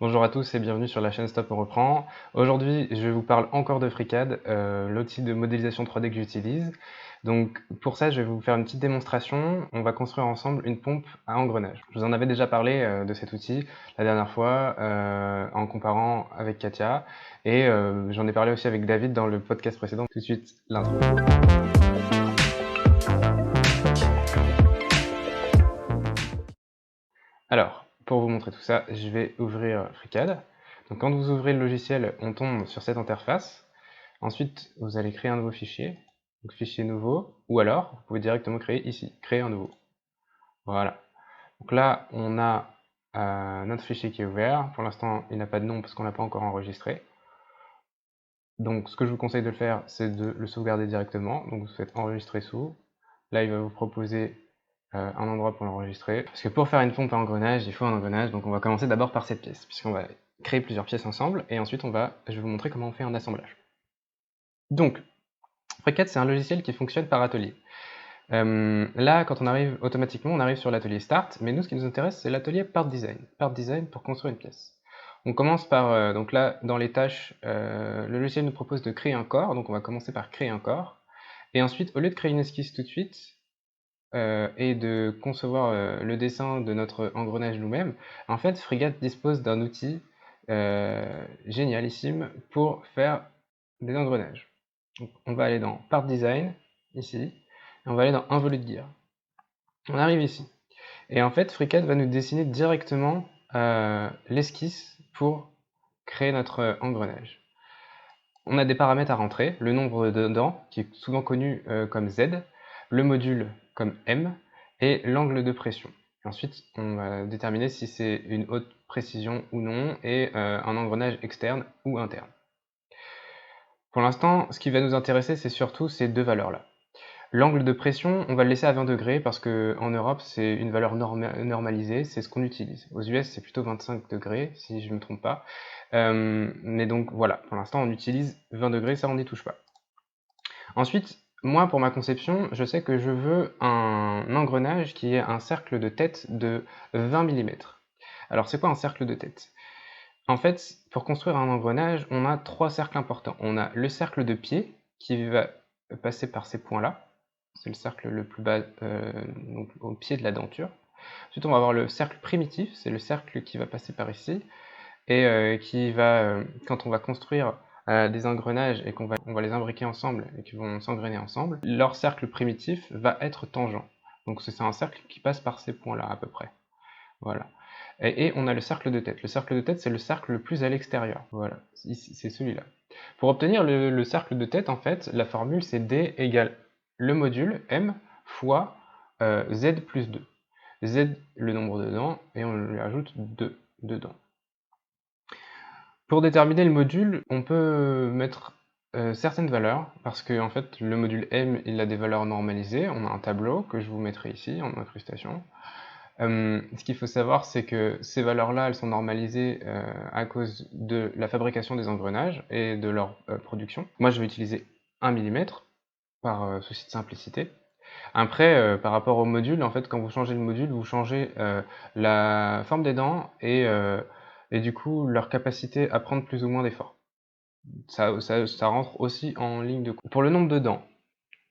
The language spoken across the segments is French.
Bonjour à tous et bienvenue sur la chaîne Stop on reprend. Aujourd'hui, je vous parle encore de FreeCAD, l'outil de modélisation 3D que j'utilise. Donc pour ça, je vais vous faire une petite démonstration. On va construire ensemble une pompe à engrenage. Je vous en avais déjà parlé de cet outil la dernière fois en comparant avec Katia et j'en ai parlé aussi avec David dans le podcast précédent. Tout de suite, l'intro. Alors, pour vous montrer tout ça, je vais ouvrir FreeCAD. Donc quand vous ouvrez le logiciel, on tombe sur cette interface. Ensuite, vous allez créer un nouveau fichier, donc fichier nouveau, ou alors, vous pouvez directement créer ici, créer un nouveau. Voilà. Donc là, on a notre fichier qui est ouvert. Pour l'instant, il n'a pas de nom parce qu'on n'a pas encore enregistré. Donc ce que je vous conseille de le faire, c'est de le sauvegarder directement. Donc vous faites enregistrer sous. Là, il va vous proposer un endroit pour l'enregistrer. Parce que pour faire une pompe à engrenage, il faut un engrenage. Donc on va commencer d'abord par cette pièce, puisqu'on va créer plusieurs pièces ensemble. Et ensuite, je vais vous montrer comment on fait un assemblage. Donc, FreeCAD, c'est un logiciel qui fonctionne par atelier. Là, quand on arrive automatiquement, on arrive sur l'atelier Start, mais nous, ce qui nous intéresse, c'est l'atelier Part Design. Part Design pour construire une pièce. On commence par, donc là, dans les tâches, le logiciel nous propose de créer un corps, donc on va commencer par créer un corps. Et ensuite, au lieu de créer une esquisse tout de suite, et de concevoir le dessin de notre engrenage nous-mêmes, en fait, FreeCAD dispose d'un outil génialissime pour faire des engrenages. Donc, on va aller dans Part Design, ici, et on va aller dans Involute Gear. On arrive ici. Et en fait, FreeCAD va nous dessiner directement l'esquisse pour créer notre engrenage. On a des paramètres à rentrer, le nombre de dents, qui est souvent connu comme Z, le module comme M, et l'angle de pression. Et ensuite, on va déterminer si c'est une haute précision ou non, et un engrenage externe ou interne. Pour l'instant, ce qui va nous intéresser, c'est surtout ces deux valeurs-là. L'angle de pression, on va le laisser à 20 degrés parce qu'en Europe, c'est une valeur normalisée, c'est ce qu'on utilise. Aux US, c'est plutôt 25 degrés, si je ne me trompe pas. Mais donc voilà, pour l'instant, on utilise 20 degrés, ça on n'y touche pas. Ensuite, moi, pour ma conception, je sais que je veux un engrenage qui ait un cercle de tête de 20 mm. Alors, c'est quoi un cercle de tête? En fait, pour construire un engrenage, on a trois cercles importants. On a le cercle de pied, qui va passer par ces points-là. C'est le cercle le plus bas, donc au pied de la denture. Ensuite, on va avoir le cercle primitif, c'est le cercle qui va passer par ici, et qui va, quand on va construire des engrenages et qu'on va les imbriquer ensemble et qu'ils vont s'engrainer ensemble, leur cercle primitif va être tangent. Donc c'est un cercle qui passe par ces points-là à peu près. Voilà. Et on a le cercle de tête. Le cercle de tête, c'est le cercle le plus à l'extérieur. Voilà, ici, c'est celui-là. Pour obtenir le cercle de tête, en fait, la formule, c'est D égale le module M fois Z plus 2. Z, le nombre de dents, et on lui ajoute 2 dedans. Pour déterminer le module, on peut mettre certaines valeurs, parce que en fait, le module M, il a des valeurs normalisées. On a un tableau que je vous mettrai ici en incrustation. Ce qu'il faut savoir, c'est que ces valeurs-là, elles sont normalisées à cause de la fabrication des engrenages et de leur production. Moi, je vais utiliser 1 mm par souci de simplicité. Après, par rapport au module, en fait, quand vous changez le module, vous changez la forme des dents et du coup, leur capacité à prendre plus ou moins d'efforts. Ça rentre aussi en ligne de compte. Pour le nombre de dents,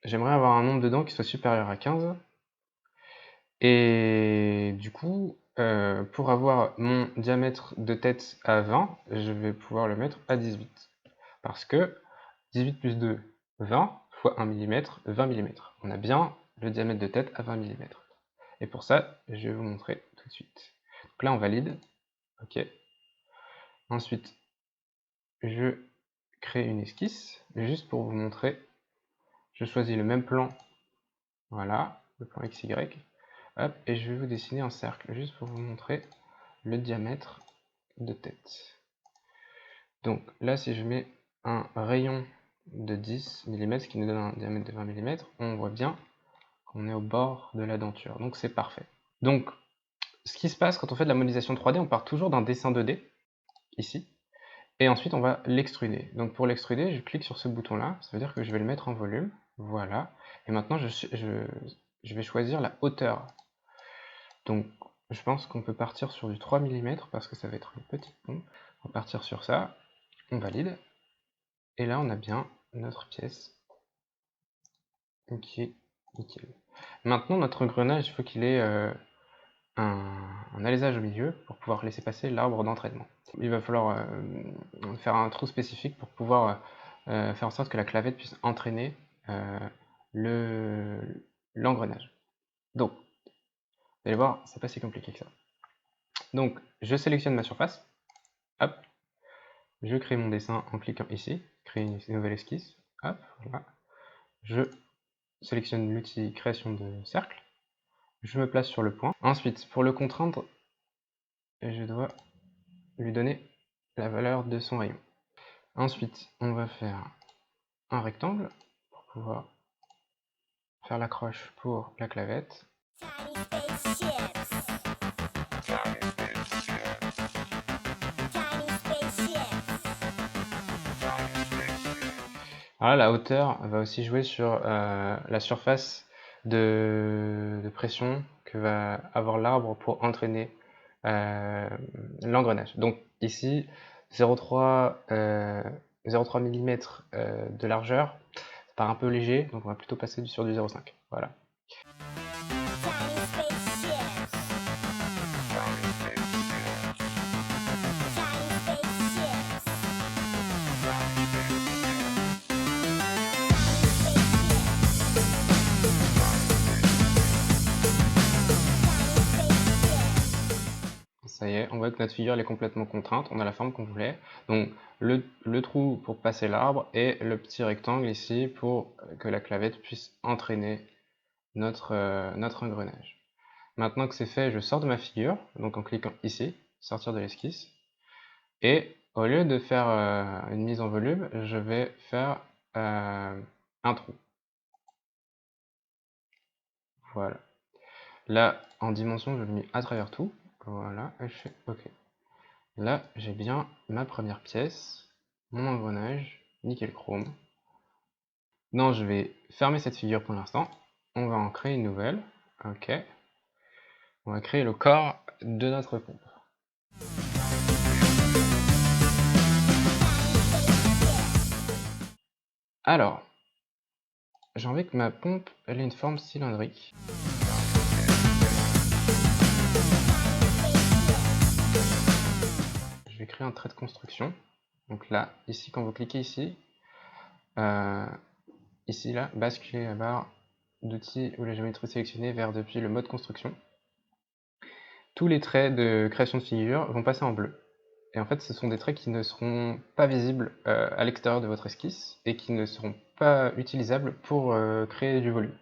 j'aimerais avoir un nombre de dents qui soit supérieur à 15. Et du coup, pour avoir mon diamètre de tête à 20, je vais pouvoir le mettre à 18. Parce que 18 plus 2, 20, fois 1 mm, 20 mm. On a bien le diamètre de tête à 20 mm. Et pour ça, je vais vous montrer tout de suite. Donc là, on valide. OK. Ensuite, je crée une esquisse, juste pour vous montrer. Je choisis le même plan. Voilà, le plan XY. Hop, et je vais vous dessiner un cercle, juste pour vous montrer le diamètre de tête. Donc là, si je mets un rayon de 10 mm, ce qui nous donne un diamètre de 20 mm, on voit bien qu'on est au bord de la denture. Donc c'est parfait. Donc, ce qui se passe quand on fait de la modélisation 3D, on part toujours d'un dessin 2D, ici, et ensuite on va l'extruder. Donc pour l'extruder, je clique sur ce bouton-là, ça veut dire que je vais le mettre en volume, voilà, et maintenant je vais choisir la hauteur. Donc je pense qu'on peut partir sur du 3 mm parce que ça va être une petite pompe. On va partir sur ça, on valide. Et là, on a bien notre pièce qui est nickel. Maintenant, notre engrenage, il faut qu'il ait un alésage au milieu pour pouvoir laisser passer l'arbre d'entraînement. Il va falloir faire un trou spécifique pour pouvoir faire en sorte que la clavette puisse entraîner l'engrenage. Donc, vous allez voir, c'est pas si compliqué que ça. Donc, je sélectionne ma surface, hop, je crée mon dessin en cliquant ici, créer une nouvelle esquisse, hop, voilà. Je sélectionne l'outil création de cercle, je me place sur le point. Ensuite, pour le contraindre, je dois lui donner la valeur de son rayon. Ensuite, on va faire un rectangle pour pouvoir faire l'accroche pour la clavette. Alors là, la hauteur va aussi jouer sur la surface de pression que va avoir l'arbre pour entraîner l'engrenage. Donc ici, 0,3 mm de largeur, ça paraît un peu léger, donc on va plutôt passer sur du 0,5. Voilà. Ça y est, on voit que notre figure elle est complètement contrainte, on a la forme qu'on voulait. Donc le trou pour passer l'arbre et le petit rectangle ici pour que la clavette puisse entraîner notre engrenage. Maintenant que c'est fait, je sors de ma figure, donc en cliquant ici, sortir de l'esquisse. Et au lieu de faire une mise en volume, je vais faire un trou. Voilà. Là, en dimension, je le mets à travers tout. Voilà, et je fais OK. Là, j'ai bien ma première pièce, mon engrenage, nickel chrome. Non, je vais fermer cette figure pour l'instant. On va en créer une nouvelle. OK. On va créer le corps de notre pompe. Alors, j'ai envie que ma pompe elle ait une forme cylindrique. Je vais créer un trait de construction. Donc là, ici, quand vous cliquez ici, ici, là, basculer la barre d'outils ou la géométrie sélectionnée vers depuis le mode construction. Tous les traits de création de figure vont passer en bleu. Et en fait, ce sont des traits qui ne seront pas visibles à l'extérieur de votre esquisse et qui ne seront pas utilisables pour créer du volume.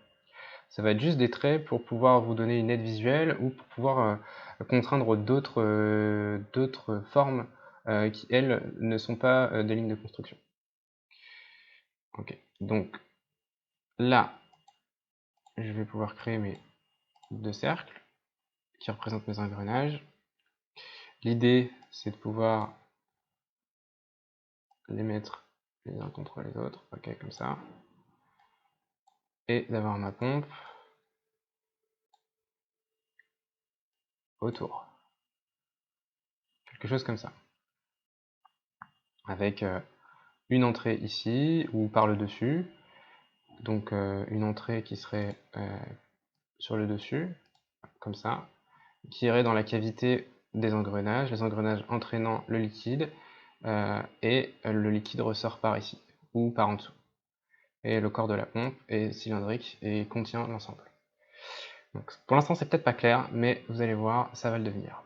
Ça va être juste des traits pour pouvoir vous donner une aide visuelle ou pour pouvoir contraindre d'autres formes qui, elles, ne sont pas des lignes de construction. Ok, donc là, je vais pouvoir créer mes deux cercles qui représentent mes engrenages. L'idée, c'est de pouvoir les mettre les uns contre les autres, ok, comme ça, et d'avoir ma pompe autour. Quelque chose comme ça. Avec une entrée ici, ou par le dessus, donc une entrée qui serait sur le dessus, comme ça, qui irait dans la cavité des engrenages, les engrenages entraînant le liquide, et le liquide ressort par ici, ou par en dessous. Et le corps de la pompe est cylindrique et contient l'ensemble. Donc, pour l'instant, c'est peut-être pas clair, mais vous allez voir, ça va le devenir.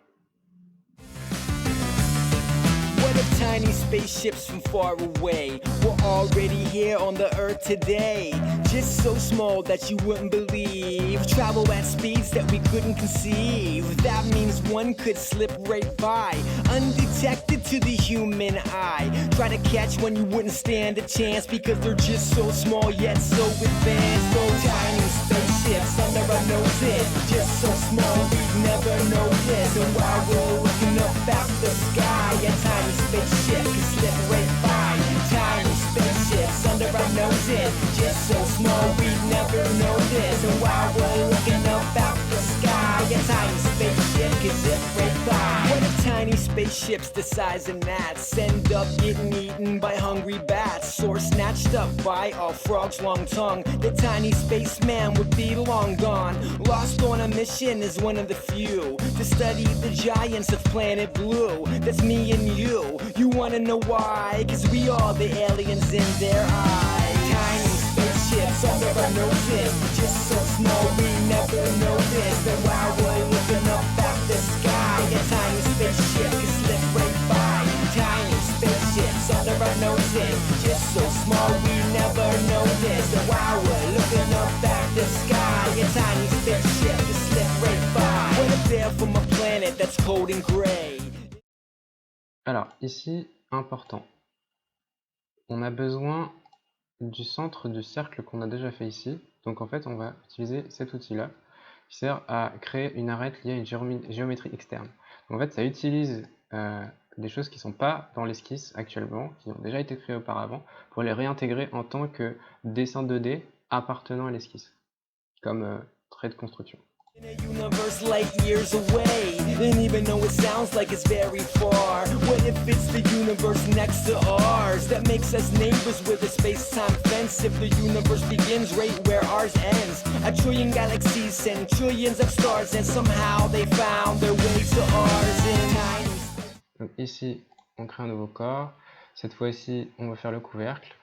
What if tiny spaceships from far away were already here on the earth today? Just so small that you wouldn't believe. Travel at speeds that we couldn't conceive. That means one could slip right by, undetected to the human eye. Try to catch one, you wouldn't stand a chance, because they're just so small yet so advanced. Those tiny spaceships under our noses, just so small we'd never notice. And while we're looking up at the sky, a tiny spaceship can slip right by. Tiny spaceships under our noses, just so small we'd never notice. And while we're looking up at the sky, a tiny spaceship spaceships the size of gnats end up getting eaten by hungry bats or snatched up by a frog's long tongue. The tiny spaceman would be long gone, lost on a mission as one of the few to study the giants of planet Blue. That's me and you. You wanna know why? 'Cause we are the aliens in their eyes. Tiny spaceships under our noses, just so small we never noticed. And while we're looking up at the sky, a tiny spaceship can slip right by. Tiny spaceships under our noses, just so small we never noticed. And while we're looking up at the sky, a tiny spaceship can slip right by. What if they're from a planet that's cold and gray? Alors ici, important, on a besoin du centre du cercle qu'on a déjà fait ici. Donc en fait, on va utiliser cet outil-là qui sert à créer une arête liée à une géométrie externe. Donc, en fait, ça utilise des choses qui ne sont pas dans l'esquisse actuellement, qui ont déjà été créées auparavant, pour les réintégrer en tant que dessin 2D appartenant à l'esquisse, comme trait de construction. In a universe light years away, and even though it sounds like it's very far, what if it's the universe next to ours that makes us neighbors with a space-time fence? If the universe begins right where ours ends, a trillion galaxies send trillions of stars, and somehow they found their way to ours in tiny. Donc ici, on crée un nouveau corps. Cette fois-ci, on va faire le couvercle.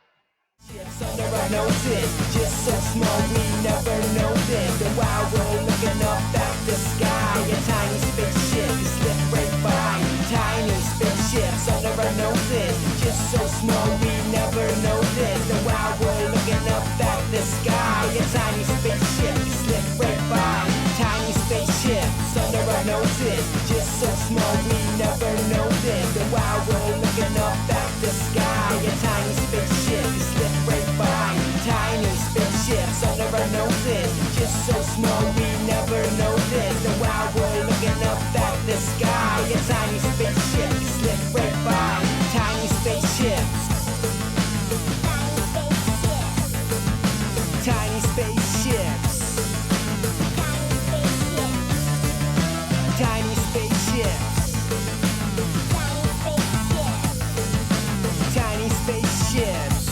Ships under our noses, just so small we never noticed. And while we're looking up at the sky, a tiny spaceship can slip right by. Tiny spaceships under our noses, just so small we never noticed. And while we're looking up at the sky, a tiny spaceship can slip right by. Tiny spaceships under our noses, just so small we never noticed. And while we're looking up at the sky, a tiny spaceship can slip right by. Tiny spaceships under our noses, just so small we never noticed. And while we're looking up at the sky, a tiny spaceship can slip right by. Tiny spaceships. Tiny spaceships. Tiny spaceships. Tiny spaceships.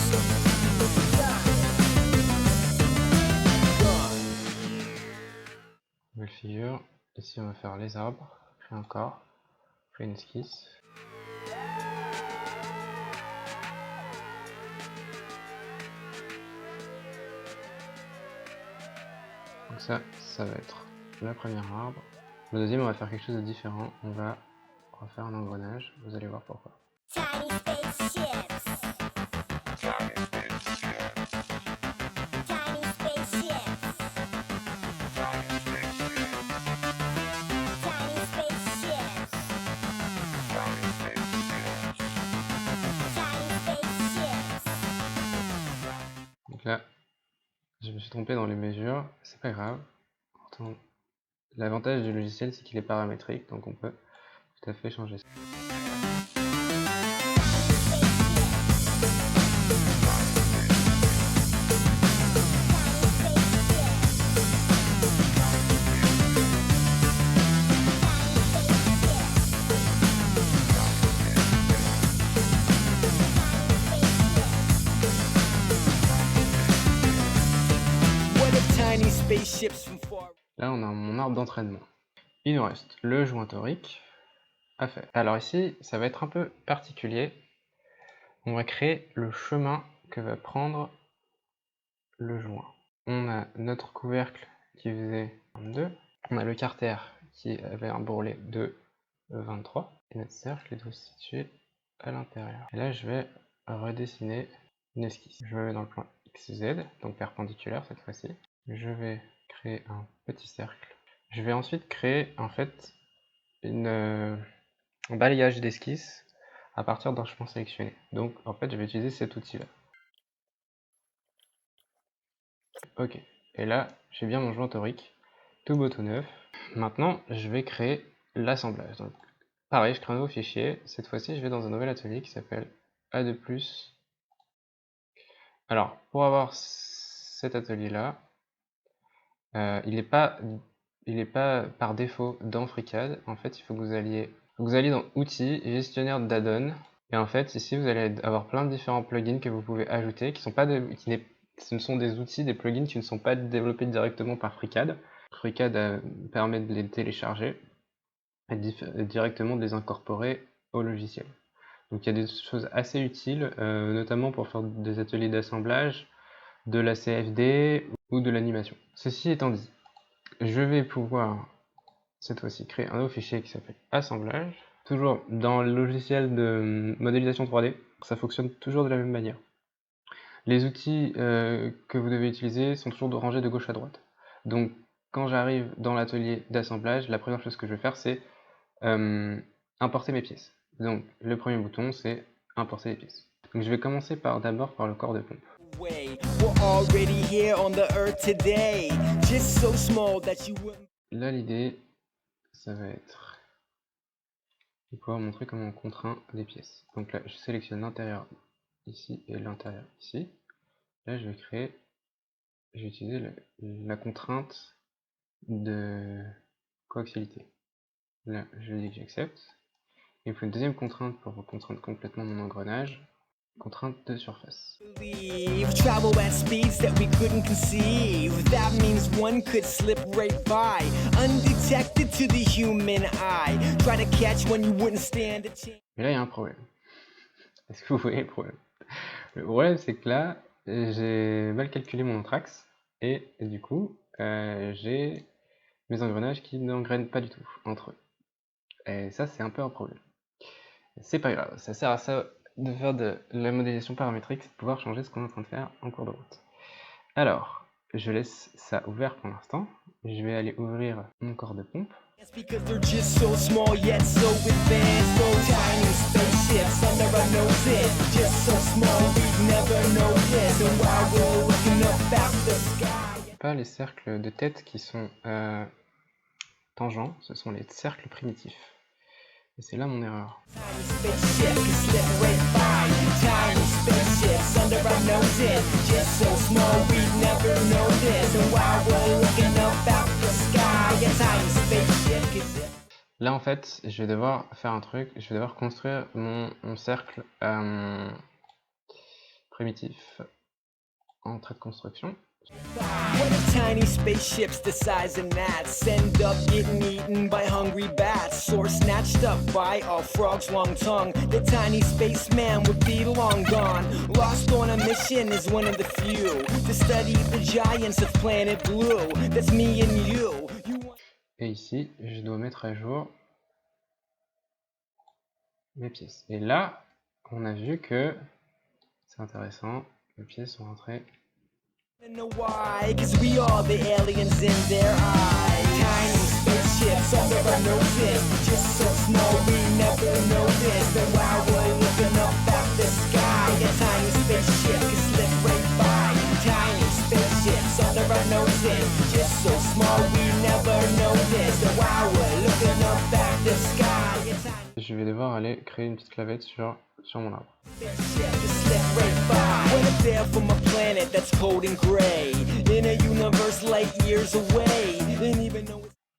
Nouvelle figure. Ici, on va faire les arbres. Créer un corps. Créer une esquisse. Donc ça va être le premier arbre. Le deuxième, on va faire quelque chose de différent. On va refaire un engrenage. Vous allez voir pourquoi. Tiny spaceships. Tiny spaceships. Tiny spaceships. Tiny spaceships. Tiny spaceships. Tiny spaceships. Tiny spaceships. Donc là, je me suis trompé dans les mesures. C'est pas grave. Pourtant, l'avantage du logiciel, c'est qu'il est paramétrique. Donc on peut tout à fait changer ça. What if tiny spaceships from far? Là, on a mon arbre d'entraînement. Il nous reste le joint torique à faire. Alors ici, ça va être un peu particulier. On va créer le chemin que va prendre le joint. On a notre couvercle qui faisait 22. On a le carter qui avait un bourrelet de 23. Et notre cercle doit se situer à l'intérieur. Et là, je vais redessiner une esquisse. Je vais dans le plan XZ, donc perpendiculaire cette fois-ci. Je vais créer un petit cercle. Je vais ensuite créer en fait un balayage d'esquisse à partir d'un chemin sélectionné. Donc en fait, je vais utiliser cet outil-là. Ok, et là, j'ai bien mon joint torique, tout beau tout neuf. Maintenant, je vais créer l'assemblage. Donc pareil, je crée un nouveau fichier. Cette fois-ci, je vais dans un nouvel atelier qui s'appelle A2+. Alors, pour avoir cet atelier-là, il n'est pas par défaut dans FreeCAD. En fait, il faut que vous alliez Vous allez dans Outils, Gestionnaire d'add-on, et en fait ici vous allez avoir plein de différents plugins que vous pouvez ajouter, qui sont pas ce ne sont des outils, des plugins qui ne sont pas développés directement par FreeCAD. FreeCAD permet de les télécharger et directement de les incorporer au logiciel. Donc il y a des choses assez utiles, notamment pour faire des ateliers d'assemblage, de la CFD ou de l'animation. Ceci étant dit, je vais pouvoir cette fois-ci créer un nouveau fichier qui s'appelle assemblage. Toujours dans le logiciel de modélisation 3D, ça fonctionne toujours de la même manière. Les outils que vous devez utiliser sont toujours rangés de gauche à droite. Donc quand j'arrive dans l'atelier d'assemblage, la première chose que je vais faire, c'est importer mes pièces. Donc le premier bouton, c'est importer les pièces. Donc je vais commencer d'abord par le corps de pompe. Là l'idée, ça va être de pouvoir montrer comment on contraint les pièces. Donc là je sélectionne l'intérieur ici et l'intérieur ici. Là je vais utiliser la contrainte de coaxialité. Là je dis que j'accepte. Il me faut une deuxième contrainte pour contraindre complètement mon engrenage. Contrainte de surface. Travel at speeds that we couldn't conceive. That means one could slip right by, undetected to the human eye. Try to catch when you wouldn't stand a chance. Mais là, il y a un problème. Est-ce que vous voyez le problème? Le problème, c'est que là, j'ai mal calculé mon entraxe et du coup, j'ai mes engrenages qui n'engrainent pas du tout entre eux. Et ça, c'est un peu un problème. C'est pas grave, ça sert à ça de faire de la modélisation paramétrique, c'est de pouvoir changer ce qu'on est en train de faire en cours de route. Alors, je laisse ça ouvert pour l'instant. Je vais aller ouvrir mon corps de pompe. Because they're just so small yet so advanced. So tiny spaceships under our noses. Just so small we'd never notice. And while we're looking up at the sky. Pas les cercles de tête qui sont tangents, ce sont les cercles primitifs. Et c'est là mon erreur. Là en fait, je vais devoir faire un truc, je vais devoir construire mon cercle primitif en trait de construction. What if tiny spaceships the size of gnats end up getting eaten by hungry bats or snatched up by a frog's long tongue? The tiny spaceman would be long gone, lost on a mission as one of the few to study the giants of planet Blue. That's me and you. Et ici, je dois mettre à jour mes pièces. Et là, on a vu que c'est intéressant, les pièces sont rentrées. Know why? Cause we are the aliens in their eyes. Tiny spaceships under our noses. Just so small we never noticed. And while we're looking up at the sky, a tiny spaceship can slip right by. Tiny spaceships under our noses. Just so small we never noticed. And while we're looking up at the sky, je vais devoir aller créer une petite clavette sur mon arbre.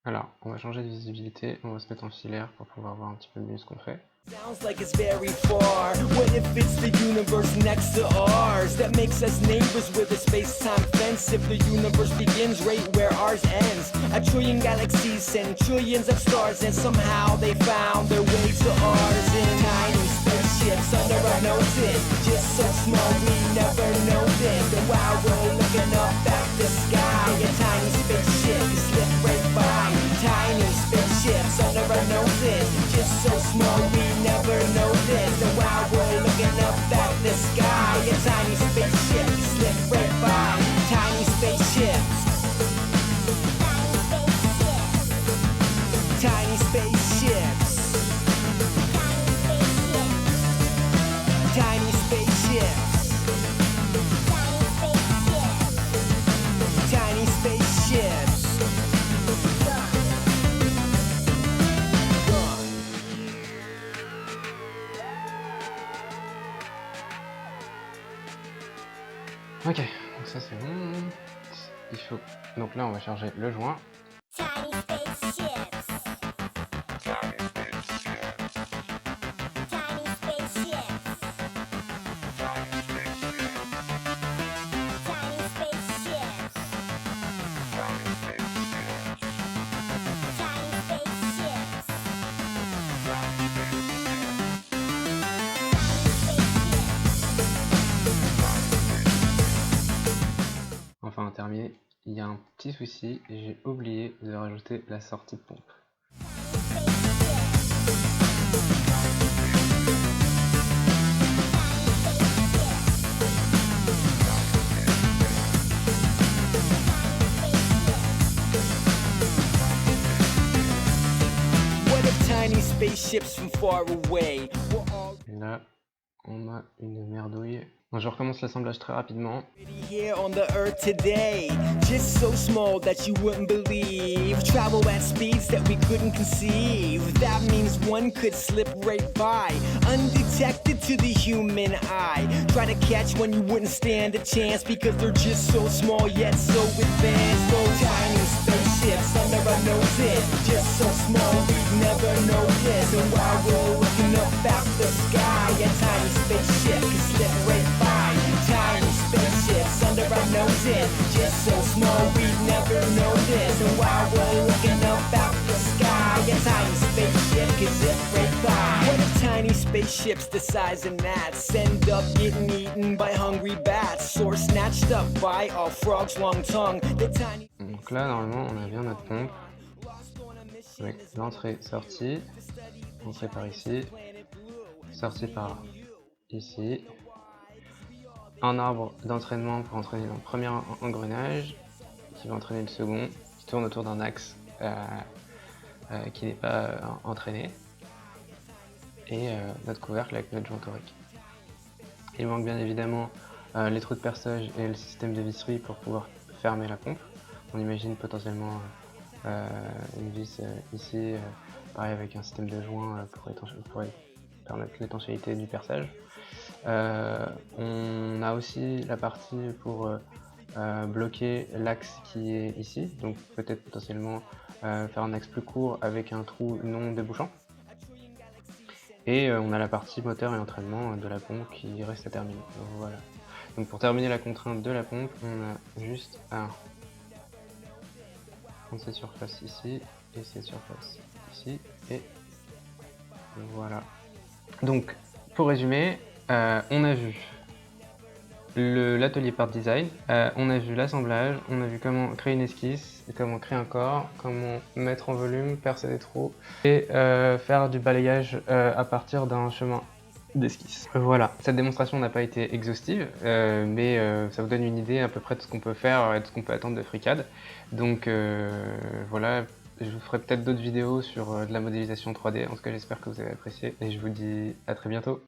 Alors, on va changer de visibilité, on va se mettre en filaire pour pouvoir voir un petit peu mieux ce qu'on fait. Sounds like it's very far. What if it's the universe next to ours that makes us neighbors with a space-time fence? If the universe begins right where ours ends, a trillion galaxies send trillions of stars, and somehow they found their way to ours in tiny spaceships under our noses. Just so small we never noticed. And while we're looking up at the sky, a tiny spaceship can slip right by. Tiny spaceships under our noses. Just so small we never noticed. And while we're looking up at the sky, a tiny spaceship can slip right by. Tiny spaceships. Tiny spaceships. Tiny spaceships. Tiny spaceships. Ok, donc ça c'est bon. Il faut. Donc là on va charger le joint. Tiny spaceships. Tiny spaceships. terminé. Il y a un petit souci, j'ai oublié de rajouter la sortie de pompe. What if tiny spaceships from far away were Et là, on a une merdouille. Donc, je recommence l'assemblage très rapidement. already here on the earth today? Just so small that you wouldn't believe. Travel at speeds that we couldn't conceive. That means one could slip right by, undetected to the human eye. Try to catch one, you wouldn't stand a chance, because they're just so small yet so advanced. Those tiny spaceships under our noses, just so small we'd never notice. And while we're looking up at the sky, a tiny spaceship can slip right by. Tiny spaceships under our noses, just so small we'd never notice. And while we're looking up at the sky, a tiny spaceship can zip right by. What if tiny spaceships the size of gnats end up getting eaten by hungry bats, or snatched up by a frog's long tongue? The tiny Donc là, normalement, on a bien notre pompe. Avec l'entrée-sortie. Entrée par ici. Sortie par ici. Un arbre d'entraînement pour entraîner le premier engrenage, qui va entraîner le second, qui tourne autour d'un axe qui n'est pas entraîné. Et notre couvercle avec notre joint torique. Il manque bien évidemment les trous de perçage et le système de visserie pour pouvoir fermer la pompe. On imagine potentiellement une vis ici, pareil avec un système de joint pour permettre l'étanchéité du perçage. On a aussi la partie pour bloquer l'axe qui est ici, donc peut-être potentiellement faire un axe plus court avec un trou non débouchant. Et on a la partie moteur et entraînement de la pompe qui reste à terminer. Donc, voilà. Donc pour terminer la contrainte de la pompe, on a juste à prendre cette surface ici et cette surface ici, et voilà. Donc pour résumer, on a vu l'atelier Part Design, on a vu l'assemblage, on a vu comment créer une esquisse, comment créer un corps, comment mettre en volume, percer des trous et faire du balayage à partir d'un chemin d'esquisse. Voilà, cette démonstration n'a pas été exhaustive, mais ça vous donne une idée à peu près de ce qu'on peut faire et de ce qu'on peut attendre de FreeCAD. Donc voilà, je vous ferai peut-être d'autres vidéos sur de la modélisation 3D. En tout cas, j'espère que vous avez apprécié et je vous dis à très bientôt.